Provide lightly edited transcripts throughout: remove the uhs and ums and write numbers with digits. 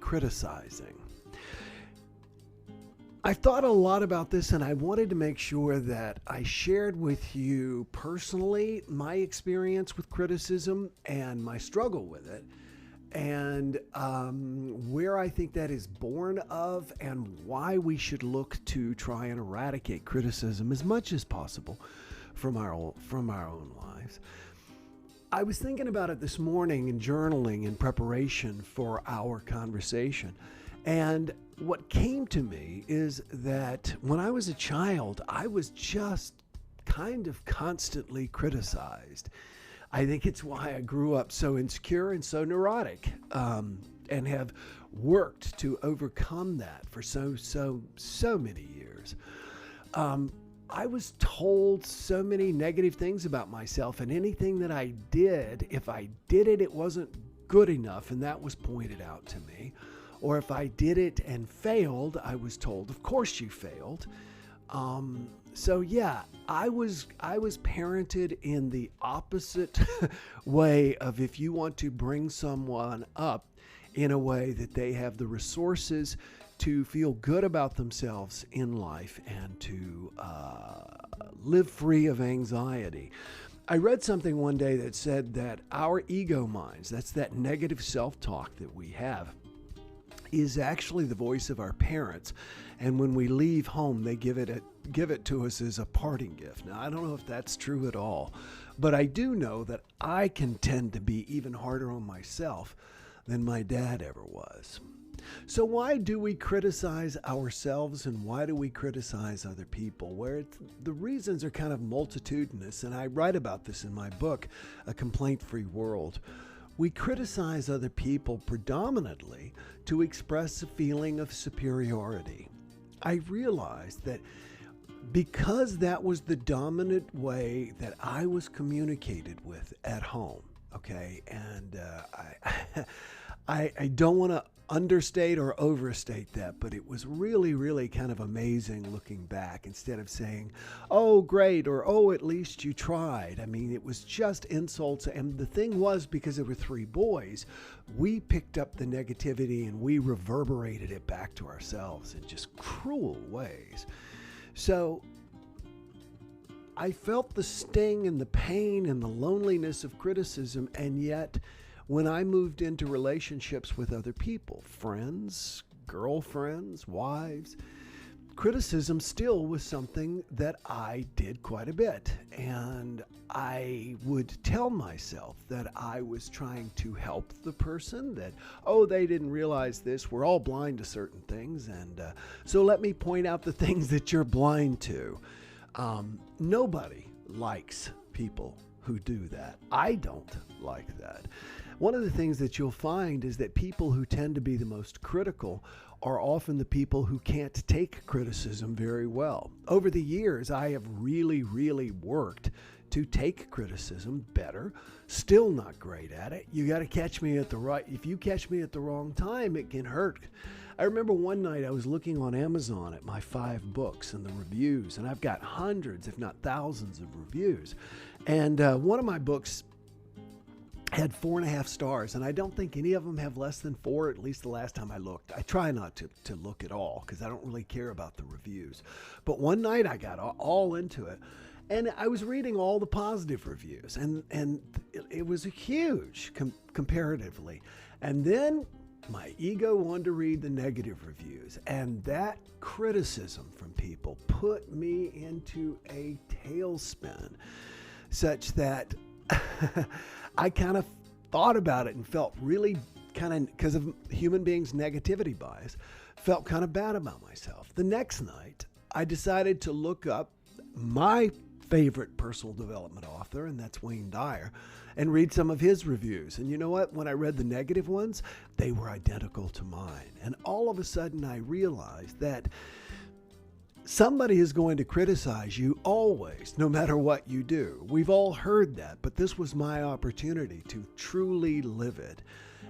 criticizing. I thought a lot about this, and I wanted to make sure that I shared with you personally my experience with criticism and my struggle with it, and where I think that is born of, and why we should look to try and eradicate criticism as much as possible from our own lives. I was thinking about it this morning and journaling in preparation for our conversation. And what came to me is that when I was a child, I was just kind of constantly criticized. I think it's why I grew up so insecure and so neurotic, and have worked to overcome that for so many years. I was told so many negative things about myself, and anything that I did, if I did it, it wasn't good enough, and that was pointed out to me. Or if I did it and failed, I was told, of course you failed. So yeah, I was parented in the opposite way of, if you want to bring someone up in a way that they have the resources to feel good about themselves in life and to live free of anxiety. I read something one day that said that our ego minds, that's that negative self-talk that we have, is actually the voice of our parents. And when we leave home, they give it to us as a parting gift. Now, I don't know if that's true at all, but I do know that I can tend to be even harder on myself than my dad ever was. So why do we criticize ourselves, and why do we criticize other people? The reasons are kind of multitudinous, and I write about this in my book, A Complaint-Free World. We criticize other people predominantly to express a feeling of superiority. I realized that because that was the dominant way that I was communicated with at home, okay, and I don't want to understate or overstate that, but it was really, really kind of amazing looking back. Instead of saying, oh, great, or oh, at least you tried. I mean, it was just insults. And the thing was, because there were three boys, we picked up the negativity and we reverberated it back to ourselves in just cruel ways. So I felt the sting and the pain and the loneliness of criticism, and yet when I moved into relationships with other people, friends, girlfriends, wives, criticism still was something that I did quite a bit. And I would tell myself that I was trying to help the person, that, oh, they didn't realize this. We're all blind to certain things. And so let me point out the things that you're blind to. Nobody likes people who do that. I don't like that. One of the things that you'll find is that people who tend to be the most critical are often the people who can't take criticism very well. Over the years, I have really, really worked to take criticism better. Still not great at it. You got to catch me at the right. If you catch me at the wrong time, it can hurt. I remember one night I was looking on Amazon at my 5 books and the reviews, and I've got hundreds, if not thousands, of reviews. And one of my books had 4.5 stars, and I don't think any of them have less than 4, at least the last time I looked. I try not to look at all because I don't really care about the reviews. But one night I got all into it, and I was reading all the positive reviews, and it was huge comparatively. And then my ego wanted to read the negative reviews, and that criticism from people put me into a tailspin, such that I kind of thought about it and felt really kind of, because of human beings' negativity bias, felt kind of bad about myself. The next night, I decided to look up my favorite personal development author, and that's Wayne Dyer, and read some of his reviews. And you know what? When I read the negative ones, they were identical to mine. And all of a sudden, I realized that somebody is going to criticize you always, no matter what you do. We've all heard that, but this was my opportunity to truly live it.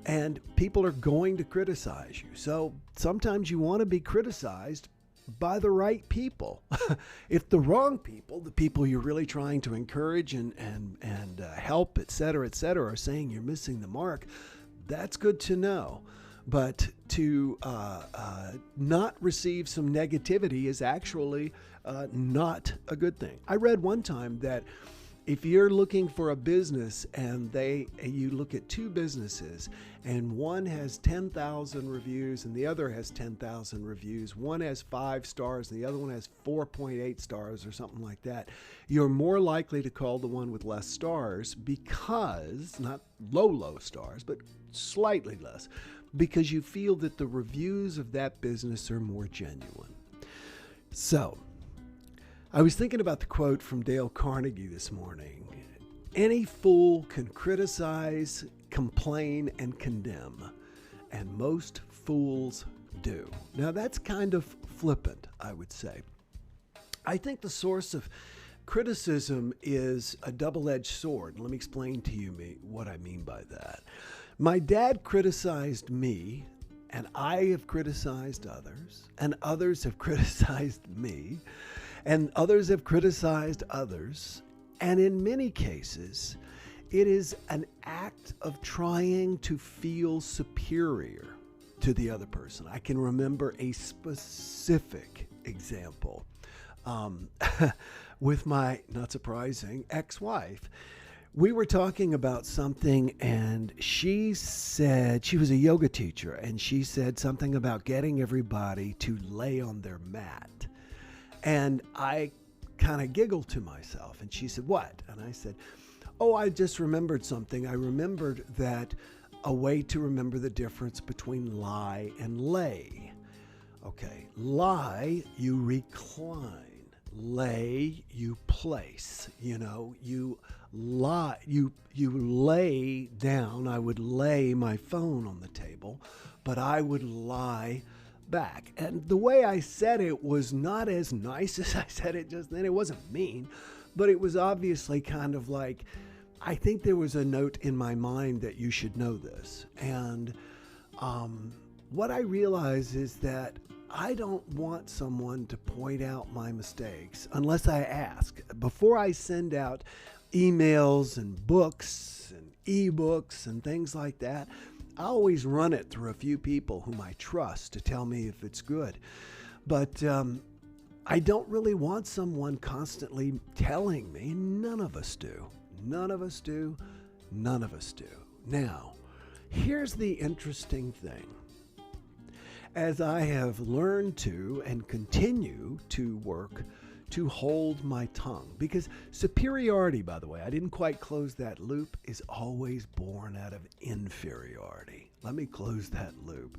And people are going to criticize you. So sometimes you want to be criticized by the right people. If the wrong people, the people you're really trying to encourage and help, et cetera, are saying you're missing the mark, that's good to know. But to not receive some negativity is actually not a good thing. I read one time that if you're looking for a business and you look at two businesses and one has 10,000 reviews and the other has 10,000 reviews, one has 5 stars and the other one has 4.8 stars or something like that, you're more likely to call the one with less stars because, not low stars, but slightly less, because you feel that the reviews of that business are more genuine. So, I was thinking about the quote from Dale Carnegie this morning. Any fool can criticize, complain, and condemn, and most fools do. Now that's kind of flippant, I would say. I think the source of criticism is a double-edged sword. Let me explain to you what I mean by that. My dad criticized me, and I have criticized others, and others have criticized me, and others have criticized others. And in many cases, it is an act of trying to feel superior to the other person. I can remember a specific example with my, not surprising, ex-wife. We were talking about something, and she said, she was a yoga teacher, and she said something about getting everybody to lay on their mat. And I kind of giggled to myself, and she said, "What?" And I said, "Oh, I just remembered something. I remembered that a way to remember the difference between lie and lay. Okay, lie, you recline. Lay, you place. You lie, you lay down. I would lay my phone on the table, but I would lie back." And the way I said it was not as nice as I said it just then. It wasn't mean, but it was obviously kind of like, I think there was a note in my mind that you should know this. And what I realize is that I don't want someone to point out my mistakes unless I ask. Before I send out emails and books and ebooks and things like that, I always run it through a few people whom I trust to tell me if it's good. But I don't really want someone constantly telling me. None of us do. None of us do. None of us do. Now, here's the interesting thing. As I have learned to and continue to work to hold my tongue, because superiority, by the way, I didn't quite close that loop, is always born out of inferiority. Let me close that loop.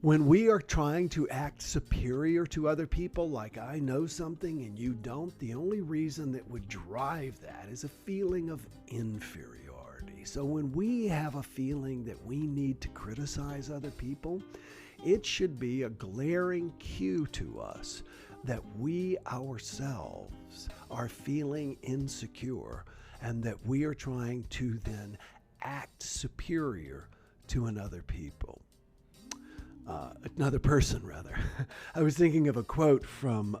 When we are trying to act superior to other people, like I know something and you don't, the only reason that would drive that is a feeling of inferiority. So when we have a feeling that we need to criticize other people, it should be a glaring cue to us that we ourselves are feeling insecure and that we are trying to then act superior to another person rather. I was thinking of a quote from,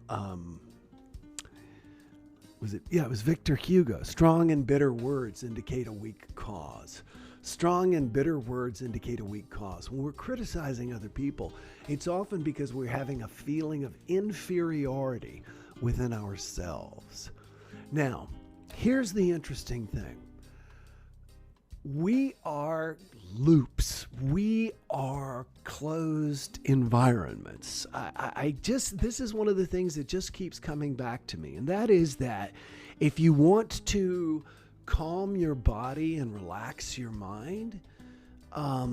it was Victor Hugo. Strong and bitter words indicate a weak cause. Strong and bitter words indicate a weak cause. When we're criticizing other people, it's often because we're having a feeling of inferiority within ourselves. Now, here's the interesting thing. We are loops. We are closed environments. This is one of the things that just keeps coming back to me, and that is that if you want to calm your body and relax your mind, let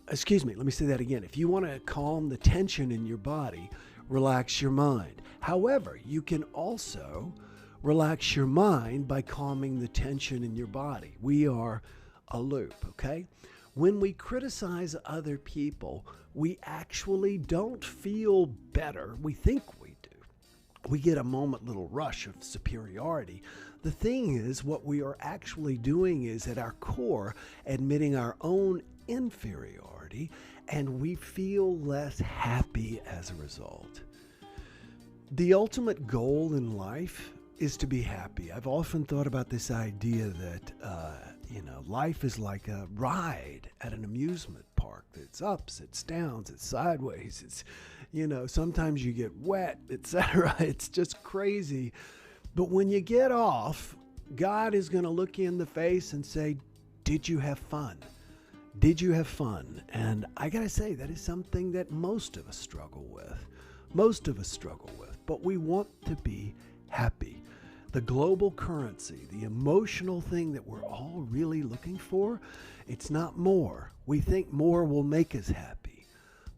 me say that again. If you want to calm the tension in your body, relax your mind. However, you can also relax your mind by calming the tension in your body. We are a loop, okay? When we criticize other people, we actually don't feel better. We think we do. We get a little rush of superiority. The thing is, what we are actually doing is at our core admitting our own inferiority, and we feel less happy as a result. The ultimate goal in life is to be happy. I've often thought about this idea that, life is like a ride at an amusement park. It's ups, it's downs, it's sideways, it's, sometimes you get wet, etc. It's just crazy. But when you get off, God is going to look you in the face and say, did you have fun? Did you have fun? And I got to say, that is something that most of us struggle with. But we want to be happy. The global currency, the emotional thing that we're all really looking for, it's not more. We think more will make us happy,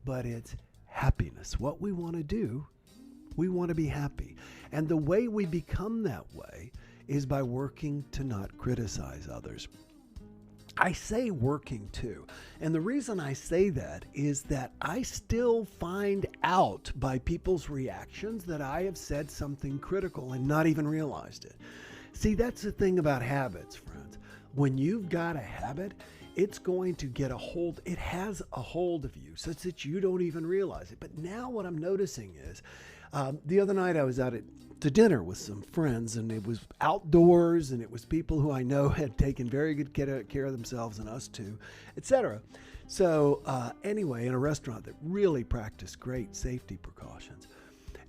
but it's happiness. What we want to do, we want to be happy. And the way we become that way is by working to not criticize others. I say working too. And the reason I say that is that I still find out by people's reactions that I have said something critical and not even realized it. See, that's the thing about habits, friends. When you've got a habit, it's going to get a hold. It has a hold of you such that you don't even realize it. But now what I'm noticing is, the other night I was out to dinner with some friends, and it was outdoors, and it was people who I know had taken very good care of themselves, and us too, etc. So anyway, in a restaurant that really practiced great safety precautions.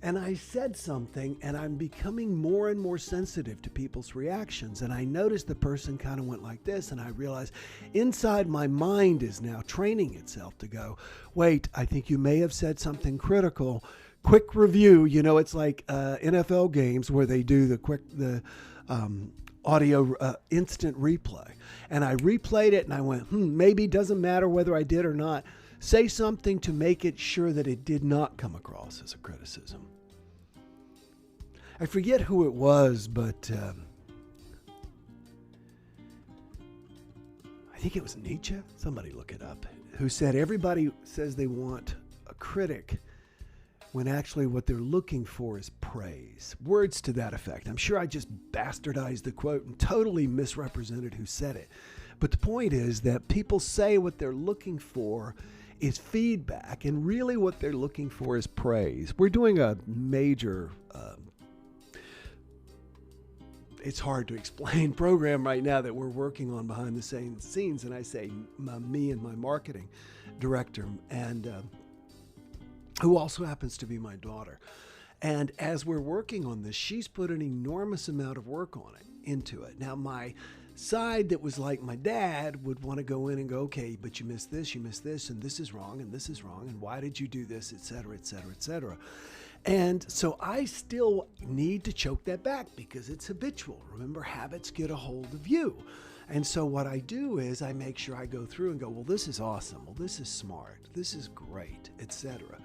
And I said something, and I'm becoming more and more sensitive to people's reactions. And I noticed the person kind of went like this, and I realized inside my mind is now training itself to go, wait, I think you may have said something critical. Quick review. It's like NFL games where they do the audio instant replay. And I replayed it, and I went, maybe doesn't matter whether I did or not. Say something to make it sure that it did not come across as a criticism. I forget who it was, but I think it was Nietzsche. Somebody look it up. Who said everybody says they want a critic when actually what they're looking for is praise. Words to that effect. I'm sure I just bastardized the quote and totally misrepresented who said it. But the point is that people say what they're looking for is feedback, and really what they're looking for is praise. We're doing a major, it's hard to explain, program right now that we're working on behind the scenes, and I say me and my marketing director, and who also happens to be my daughter. And as we're working on this, she's put an enormous amount of work on it, into it. Now, my side that was like my dad would want to go in and go, okay, but you missed this, and this is wrong, and why did you do this, et cetera, et cetera, et cetera. And so I still need to choke that back because it's habitual. Remember, habits get a hold of you. And so what I do is I make sure I go through and go, well, this is awesome. Well, this is smart. This is great, et cetera.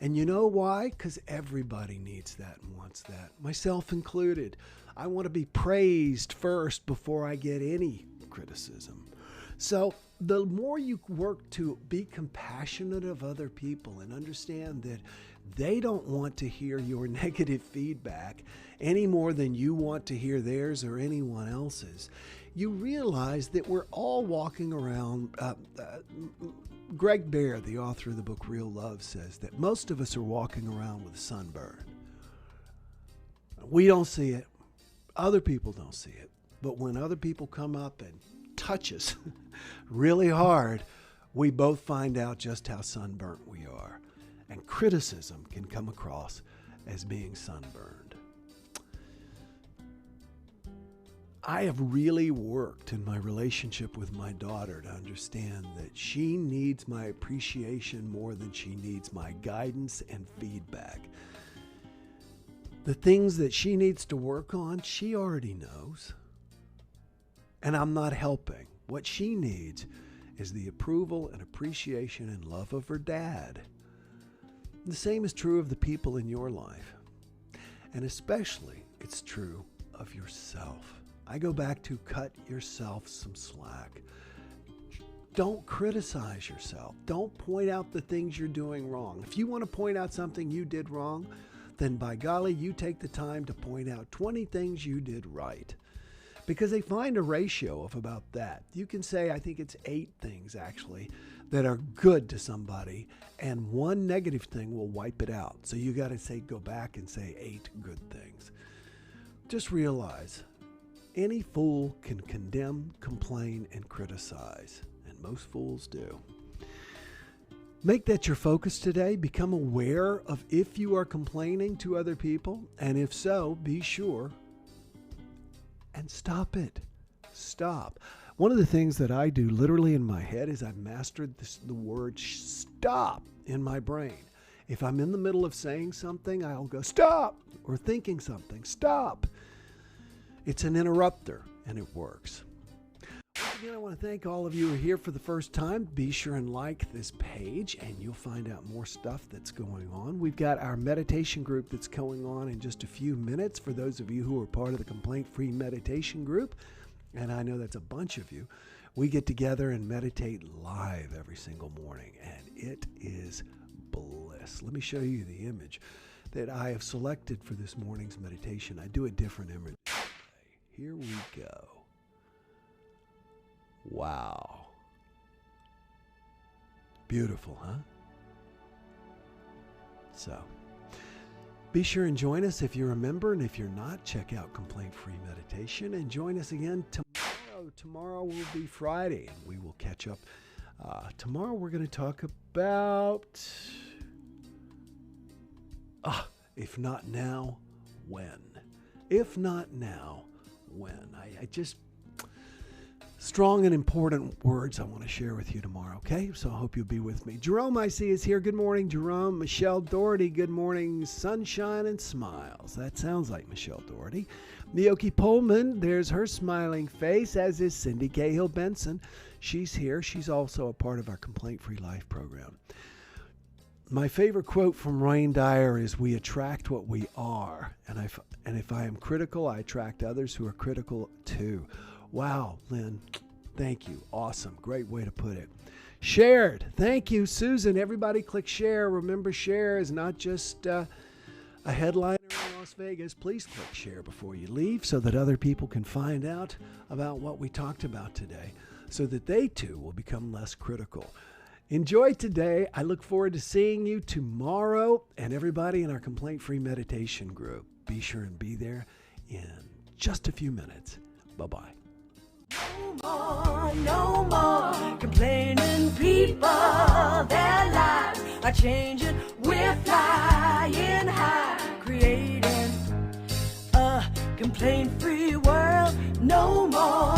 And you know why? Because everybody needs that and wants that, myself included. I want to be praised first before I get any criticism. So the more you work to be compassionate of other people and understand that they don't want to hear your negative feedback any more than you want to hear theirs or anyone else's, you realize that we're all walking around. Greg Bear, the author of the book Real Love, says that most of us are walking around with sunburn. We don't see it. Other people don't see it. But when other people come up and touch us really hard, we both find out just how sunburnt we are. And criticism can come across as being sunburned. I have really worked in my relationship with my daughter to understand that she needs my appreciation more than she needs my guidance and feedback. The things that she needs to work on, she already knows. And I'm not helping. What she needs is the approval and appreciation and love of her dad. The same is true of the people in your life. And especially, it's true of yourself. I go back to cut yourself some slack. Don't criticize yourself. Don't point out the things you're doing wrong. If you want to point out something you did wrong, then by golly, you take the time to point out 20 things you did right. Because they find a ratio of about that. You can say, I think it's 8 things actually that are good to somebody, and 1 negative thing will wipe it out. So you got to say, go back and say 8 good things. Just realize, any fool can condemn, complain, and criticize, and most fools do. Make that your focus today. Become aware of if you are complaining to other people, and if so, be sure and stop it. Stop. One of the things that I do literally in my head is I've mastered the word stop in my brain. If I'm in the middle of saying something, I'll go stop, or thinking something, stop. It's an interrupter, and it works. Again, I want to thank all of you who are here for the first time. Be sure and like this page, and you'll find out more stuff that's going on. We've got our meditation group that's going on in just a few minutes for those of you who are part of the complaint-free meditation group, and I know that's a bunch of you. We get together and meditate live every single morning, and it is bliss. Let me show you the image that I have selected for this morning's meditation. I do a different image. Here we go. Wow. Beautiful, huh? So, be sure and join us if you're a member, and if you're not, check out Complaint Free Meditation and join us again tomorrow. Tomorrow will be Friday, and we will catch up. Tomorrow we're going to talk about, if not now, when? If not now, when? I just, strong and important words I want to share with you tomorrow, okay? So I hope you'll be with me. Jerome, I see, is here. Good morning, Jerome. Michelle Doherty, good morning. Sunshine and smiles. That sounds like Michelle Doherty. Miyoki Pullman, there's her smiling face, as is Cindy Cahill Benson. She's here. She's also a part of our Complaint Free Life program. My favorite quote from Wayne Dyer is, "We attract what we are. And if I am critical, I attract others who are critical too." Wow, Lynn, thank you. Awesome. Great way to put it. Shared. Thank you, Susan. Everybody click share. Remember, share is not just a headliner in Las Vegas. Please click share before you leave so that other people can find out about what we talked about today, so that they too will become less critical. Enjoy today. I look forward to seeing you tomorrow, and everybody in our complaint-free meditation group. Be sure and be there in just a few minutes. Bye-bye. No more complaining people. Their lives are changing. We're flying high, creating a complaint-free world. No more